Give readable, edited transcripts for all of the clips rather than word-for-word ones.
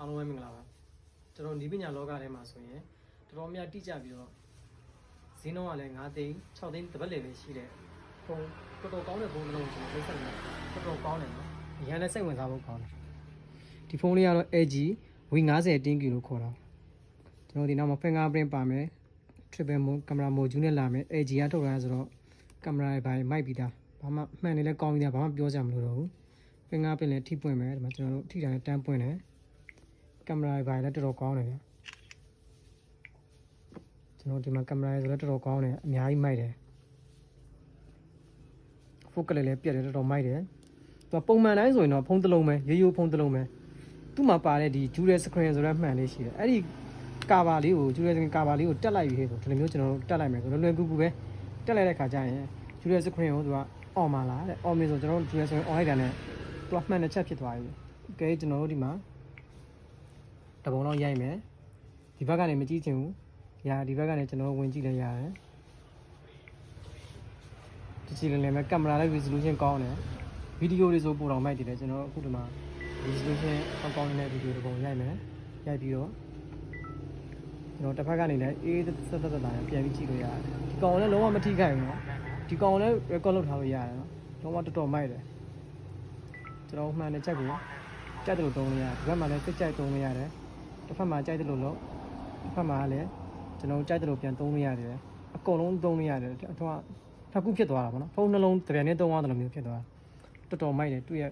အားလုံးပဲမင်္ဂလာပါကျွန်တော်ဒီပညာလောကထဲမှာဆိုရင်တော်တော်များတိကျပြီးတော့ဈေးနှုန်းကလည်း9သိန်း6သိန်းတစ်ပတ်လည်ပဲရှိတယ်ဖုန်းတော်တော်ကောင်းတဲ့ဖုန်းတစ်လုံးကျွန်တော်သိဆက်နေတော်တော်ကောင်းတယ်နော်အရင်လည်းစိတ်ဝင်စားဖို့ကောင်းတယ်ဒီဖုန်းလေးကတော့ LG V50 10K လို့ခေါ်တာကျွန်တော်ဒီနောက်မှာ fingerprint ပါမယ် triple camera module နဲ့လာမယ် LG ကထုတ်လာဆိုတော့ကင်မရာတွေပိုင်းမိုက်ပြီးသားဘာမှမှန်နေလဲကောင်းပြီးသားဘာမှပြောကြမလို့တော့ဘူး fingerprint လည်းထိပွင့်မယ်ဒီမှာကျွန်တော်တို့ထိတာနဲ့တန်းပွင့်တယ်ကင်မရာတွေပိုင်းလည်းတော်တော်ကောင်းတယ်ဗျကျွန်တော်ဒီမှာကင်မရာတွေဆိုလည်းတော်တော်ကောင်းတယ်အများကြီးမိုက်တယ် focus လည်းပြတ်တယ်တော်တော်မိုက်တယ်သူကပုံမှန်တိုင်းဆိုရင်တော့ဖုန်းတစ်လုံးပဲရိုးရိုးဖုန်းတစ်လုံးပဲသူ့မှာပါတဲ့ဒီ dual screen ဆိုတဲ့မှန်လေးရှိတယ်အဲ့ဒီကာဗာလေးကို dual screen ကာဗာလေးကိုတက်လိုက်ပြီးဆိုဒီလိုမျိုးကျွန်တော်တို့တက်လိုက်မယ်ဆိုတော့လွယ်ကူကူပဲတက်လိုက်တဲ့ခါကျရင် dual screen ကိုသူက on မှာလားတဲ့ on ပြီဆိုကျွန်တော်တို့ dual screen on လိုက်တာနဲ့သူကမှန်တဲ့ချက်ဖြစ်သွားပြီကဲကျွန်တော်တို့ဒီမှာတပုံတော့ရိုက်မယ်ဒီဘက်ကနေမကြည့်ချင်ဘူးဒီဘက်ကနေကျွန်တော်ဝင်ကြည့်လည်းရတယ်ဒီကြည့်လည်းမယ်ကင်မရာလည်း resolution ကောင်းတယ်ဗီဒီယိုတွေဆိုပို့တော့မိုက်တယ်ကျွန်တော်အခုဒီမှာ resolution ကောင်းနေတဲ့ဗီဒီယိုတစ်ပုံရိုက်မယ်ရိုက်ပြီးတော့ကျွန်တော်တစ်ဖက်ကနေလည်းအေးသက်သက်လာပြန်ပြီးကြည့်လို့ရတယ်ဒီကောင်လည်းလုံးဝမထိခိုက်ဘူးเนาะဒီကောင်လည်း record လုပ်ထားလို့ရတယ်เนาะလုံးဝတော်တော်မိုက်တယ်ကျွန်တော်မှန်တဲ့ချက်ကိုကြိုက်တယ်လို့သုံးလို့ရတယ်ဒီဘက်မှာလည်းစိတ်ကြိုက်သုံးလို့ရတယ်တစ်ဖက်မှာကြိုက်တယ်လို့တစ်ဖက်မှာလည်းကျွန်တော်ကြိုက်တယ်လို့ပြန်သုံးလို့ရတယ်အကုန်လုံးသုံးလို့ရတယ်အထောက်တစ်ခုဖြစ်သွားတာပေါ့နော်ဖုန်းနှလုံးတစ်ပြန်နဲ့သုံးသွားတယ်လို့မျိုးဖြစ်သွားတော်တော်မိုက်တယ်သူ့ရဲ့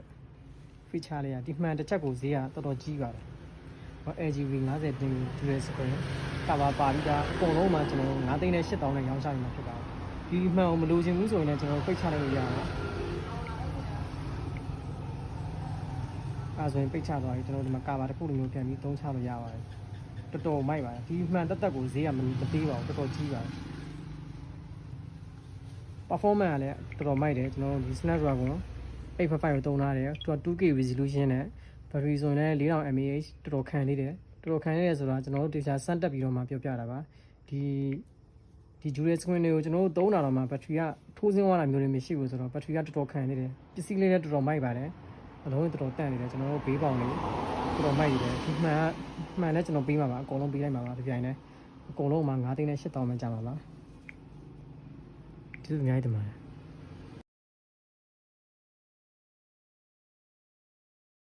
feature လေးကဒီမှန်တစ်ချက်ကိုဈေးကတော်တော်ကြီးပါတယ်LG V50 တင်တူတဲ့စကွင်းကာဗာပါပြီးသားအကုန်လုံးမှာကျွန်တော်9သိန်းနဲ့8000နဲ့ရောင်းချနေမှာဖြစ်ပါတယ်ဒီမှန်အောင်မလိုချင်ဘူးဆိုရင်လည်းကျွန်တော်ပိတ်ချလိုက်လို့ရတယ်အဲဆိုရင်ပိတ်ချသွားပြီကျွန်တော်ဒီမှာကာဗာတစ်ခုလိုမျိုးပြန်ပြီးသုံးချလို့ရပါတယ်တော်တော်မိုက်ပါတယ်ဒီမှန်တက်ကိုဈေးကမသေးပါဘူးတော်တော်ကြီးပါတယ် performance ကလည်းတော်တော်မိုက်တယ်ကျွန်တော်ဒီ Snapdragon 855ကိုသုံးထားတယ်သူက 2K resolution နဲ့ battery ဆိုရင်လည်း 4000 mAh တော်တော်ခံနေတယ်တော်တော်ခံနေတယ်ဆိုတာကျွန်တော်တို့တရားစမ်းတက်ပြီးတော့မှပြောပြတာပါဒီ dual screen တွေကိုကျွန်တော်တို့သုံးတာတော့မှ battery ကထိုးဆင်းသွားတာမျိုးတွေမရှိဘူးဆိုတော့ battery ကတော်တော်ခံနေတယ်ပစ္စည်းလေးလည်းတော်တော်မိုက်ပါတယ်အလုံးတော်တော်တန့်နေတယ်ကျွန်တော်တို့ဘေးပေါင်လေးတော်တော်မိုက်နေတယ်ဒီမှန်လည်းကျွန်တော်ပေးမှာပါအကုန်လုံးပေးလိုက်မှာပါဒီပြိုင်နဲ့အကုန်လုံးမှာ9သိန်းနဲ့8000ပဲကြာမှာပါဒီလိုအများကြီးတမန်